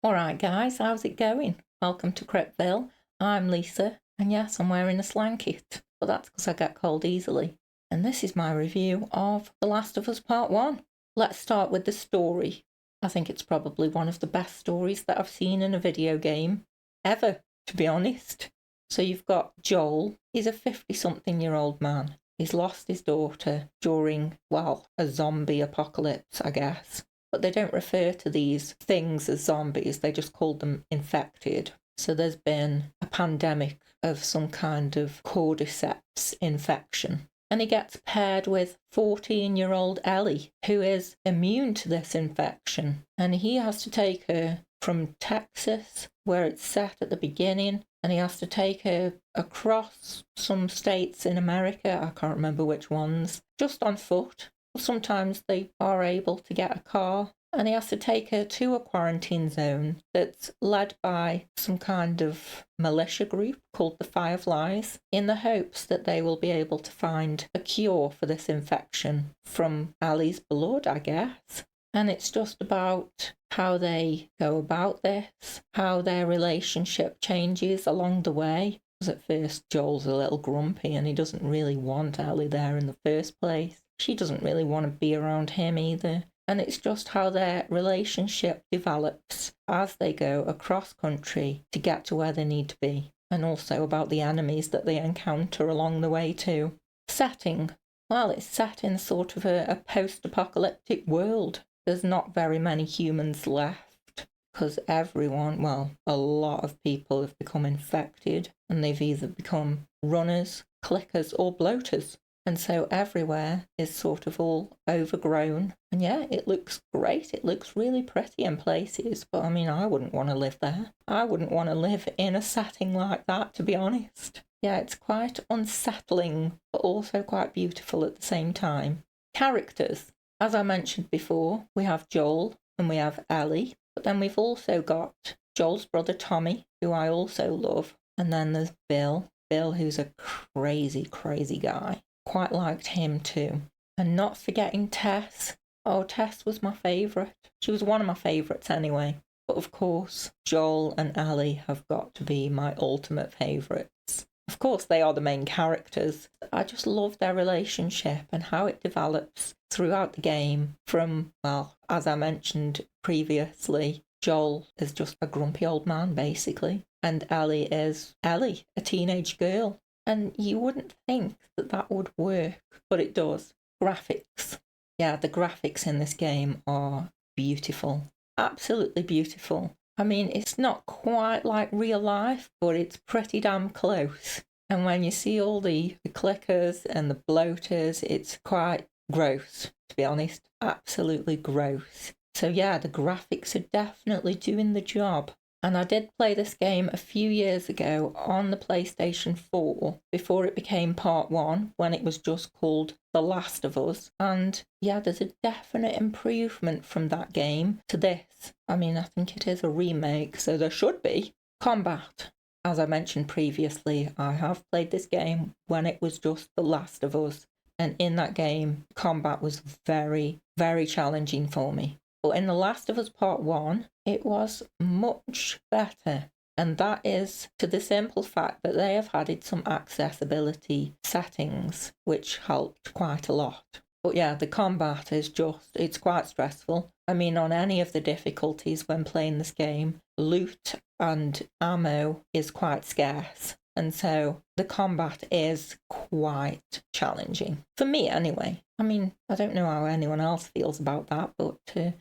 Alright, guys, how's it going? Welcome to Crepville. I'm Lisa, and yes, I'm wearing a slanket, but that's because I get cold easily. And this is my review of The Last of Us Part 1. Let's start with the story. I think it's probably one of the best stories that I've seen in a video game ever, to be honest. So you've got Joel. He's a 50-something-year-old man. He's lost his daughter during, well, a zombie apocalypse, I guess. But they don't refer to these things as zombies, they just call them infected. So there's been a pandemic of some kind of cordyceps infection. And he gets paired with 14-year-old Ellie, who is immune to this infection. And he has to take her from Texas, where it's set at the beginning, and he has to take her across some states in America, I can't remember which ones, just on foot. Sometimes they are able to get a car, and he has to take her to a quarantine zone that's led by some kind of militia group called the Fireflies, in the hopes that they will be able to find a cure for this infection from Ellie's blood, I guess. And it's just about how they go about this, how their relationship changes along the way. Because at first Joel's a little grumpy and he doesn't really want Ellie there in the first place. She doesn't really want to be around him either. And it's just how their relationship develops as they go across country to get to where they need to be. And also about the enemies that they encounter along the way too. Setting. Well, it's set in sort of a post-apocalyptic world. There's not very many humans left because everyone, well, a lot of people have become infected and they've either become runners, clickers or bloaters. And so everywhere is sort of all overgrown. And yeah, it looks great. It looks really pretty in places. But I mean, I wouldn't want to live there. I wouldn't want to live in a setting like that, to be honest. Yeah, it's quite unsettling, but also quite beautiful at the same time. Characters. As I mentioned before, we have Joel and we have Ellie. But then we've also got Joel's brother Tommy, who I also love. And then there's Bill. Bill, who's a crazy, crazy guy. Quite liked him too. And not forgetting Tess. Oh, Tess was my favourite. She was one of my favourites anyway. But of course, Joel and Ellie have got to be my ultimate favourites. Of course, they are the main characters. I just love their relationship and how it develops throughout the game from, well, as I mentioned previously, Joel is just a grumpy old man, basically. And Ellie is Ellie, a teenage girl. And you wouldn't think that that would work, but it does. Graphics. Yeah, the graphics in this game are beautiful. Absolutely beautiful. I mean, it's not quite like real life, but it's pretty damn close. And when you see all the clickers and the bloaters, it's quite gross, to be honest. Absolutely gross. So yeah, the graphics are definitely doing the job. And I did play this game a few years ago on the PlayStation 4 before it became Part 1, when it was just called The Last of Us. And yeah, there's a definite improvement from that game to this. I mean, I think it is a remake, so there should be. Combat. As I mentioned previously, I have played this game when it was just The Last of Us. And in that game, combat was very, very challenging for me. But in The Last of Us Part 1, it was much better. And that is to the simple fact that they have added some accessibility settings, which helped quite a lot. But yeah, the combat is just, it's quite stressful. I mean, on any of the difficulties when playing this game, loot and ammo is quite scarce. And so the combat is quite challenging. For me, anyway. I mean, I don't know how anyone else feels about that, but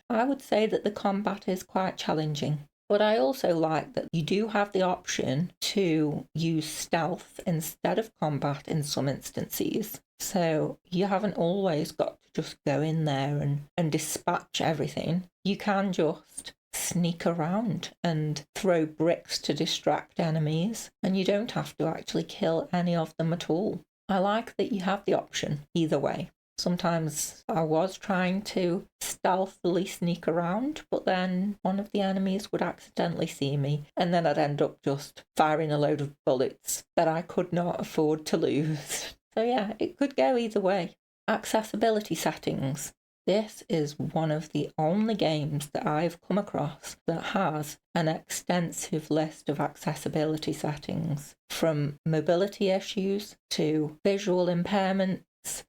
I would say that the combat is quite challenging. But I also like that you do have the option to use stealth instead of combat in some instances. So you haven't always got to just go in there and dispatch everything. You can just sneak around and throw bricks to distract enemies, and you don't have to actually kill any of them at all. I like that you have the option either way. Sometimes I was trying to stealthily sneak around, but then one of the enemies would accidentally see me, and then I'd end up just firing a load of bullets that I could not afford to lose. So yeah, it could go either way. Accessibility settings. This is one of the only games that I've come across that has an extensive list of accessibility settings, from mobility issues to visual impairments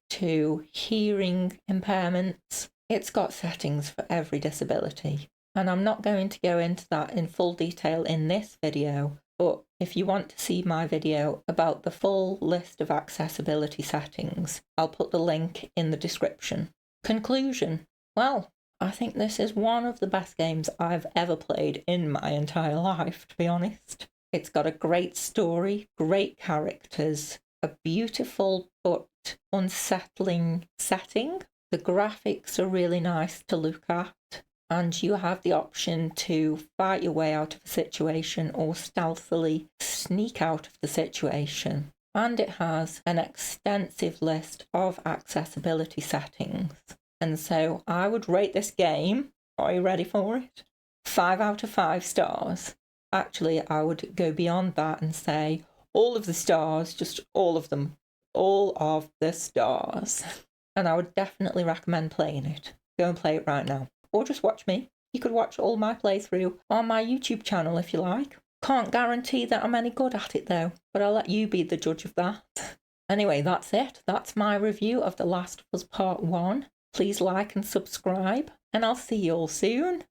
to hearing impairments. It's got settings for every disability. And I'm not going to go into that in full detail in this video, but if you want to see my video about the full list of accessibility settings, I'll put the link in the description. Conclusion. Well, I think this is one of the best games I've ever played in my entire life, to be honest. It's got a great story, great characters, a beautiful but unsettling setting. The graphics are really nice to look at, and you have the option to fight your way out of a situation or stealthily sneak out of the situation. And it has an extensive list of accessibility settings. And so I would rate this game, are you ready for it? 5 out of 5 stars. Actually, I would go beyond that and say all of the stars, just all of them, all of the stars. And I would definitely recommend playing it. Go and play it right now. Or just watch me. You could watch all my playthrough on my YouTube channel if you like. Can't guarantee that I'm any good at it though, but I'll let you be the judge of that. Anyway, that's it. That's my review of The Last of Us Part 1. Please like and subscribe, and I'll see you all soon.